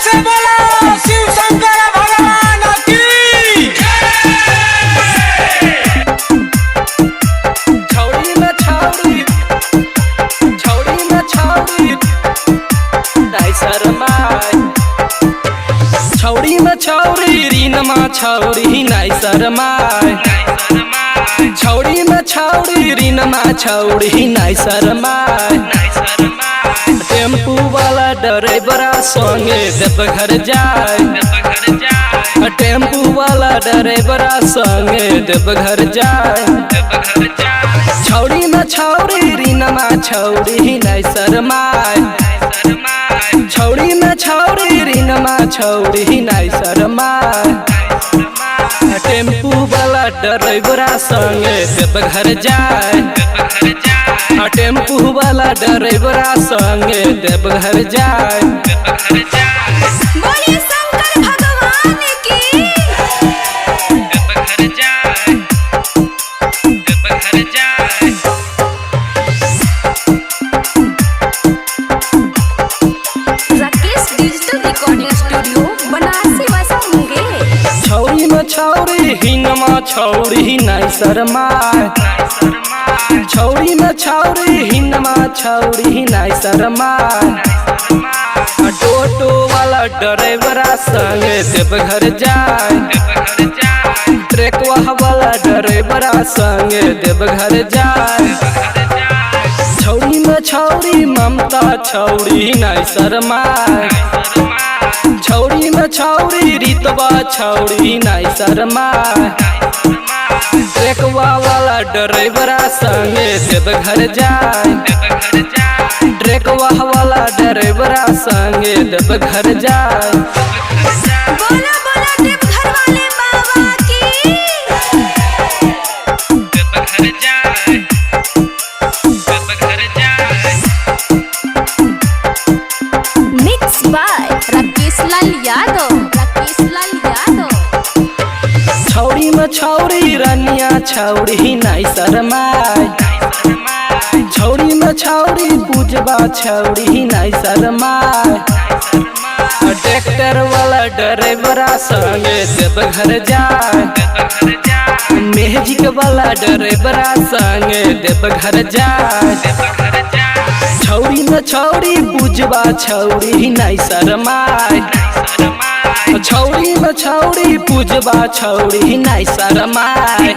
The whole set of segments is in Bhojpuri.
से बोलो शिव शंकर भगवान की। छौड़ी में छौड़ी नहीं शरमाए। छौड़ी में छौड़ी रीनमा छौड़ी नहीं शरमाए। छौड़ी में छौड़ी रीनमा छौड़ी नहीं शरमाए। टेम्पू वाला ड्राइवरा संगे देवघर जाए। टेम्पू वाला ड्राइवरा संगे देवघर जाए। छौड़ी में छौड़ी रीनमा छौड़ी नहीं शरमाए। छौड़ी में छौड़ी रीनमा छौड़ी नहीं शरमाए। टेम्पू वाला ड्राइवरा संगे देवघर जाए। टेम्पू वाला ड्राइवरा संगे देवघर जाए। बोलिए शंकर भगवान की। देवघर जाए, देवघर जाए। Rakesh digital recording studio Banarasi वैसा मुंगेर। छौड़ी में छौड़ी हिनमा छौड़ी नहीं शरमाए। छौड़ी में छौड़ी हिनमा छौड़ी नहीं शरमाए। टोटो वाला ड्राइवरा संगे देवघर जाए। ट्रकवा वाला ड्राइवरा संगे देवघर जाए। छौड़ी में छौड़ी ममता छौड़ी नहीं शरमाए। छौड़ी में छौड़ी रीतवा छौड़ी नहीं शरमाए। ट्रकवा वाला ड्राइवरा संगे देवघर जाए। ट्रकवा वाला ड्राइवरा संगे देवघर जाए। बोला बोला देवघर वाले बाबा की। देवघर जाए, देवघर जाए। Mix by Rakesh Lal Yadav. राकेश लाल यादव। छौड़ी में छौड़ी रनिया छौड़ी नहीं शरमाए। छौड़ी में छौड़ी पूजबा छौड़ी नहीं शरमाए। ट्रैक्टर वाला ड्राइवरा संगे देवघर जाए। मैजिक वाला ड्राइवरा संगे देवघर जाए। छौड़ी में छौड़ी पूजबा छौड़ी नहीं शरमाए। छौड़ी में छौड़ी पूजबा छौड़ी नहीं शरमाए।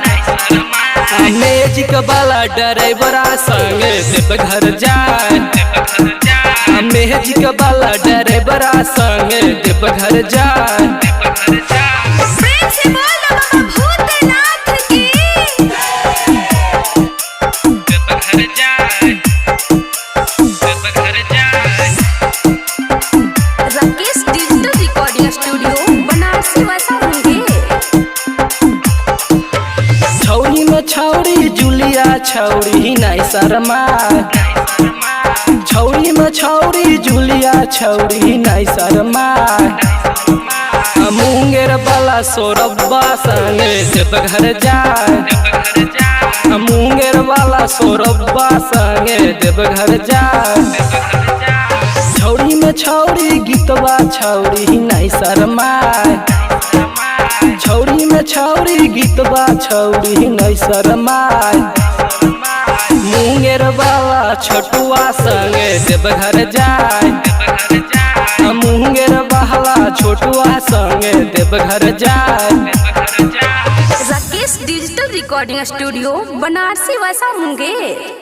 मैजिक वाला ड्राइवरा संगे देवघर जाए। मैजिक वाला ड्राइवरा संगे देवघर जाए। प्रेम से बोल बाबा भूतनाथ की। देवघर जाए, देवघर जाए। Rakesh digital recording studio Banarasi वैसा मुंगेर। छौड़ी में छौड़ी जुलिया छौड़ी नहीं शरमाए। छौड़ी में छौड़ी जुलिया छौड़ी नहीं शरमाए। मुंगेर वाला सौरभा संगे देवघर जाए। मुंगेर वाला सौरभा संगे देवघर जाए। छौड़ी में छौड़ी गीतवा छौड़ी नहीं शरमाए। छौड़ी में छौड़ी गीतवा छौड़ी नहीं शरमाए। मुंगेर वाला छोटुआ संगे देवघर जाए। मुंगेर वाला छोटुआ संगे देवघर जाए। Rakesh digital recording studio Banarasi वैसा मुंगेर।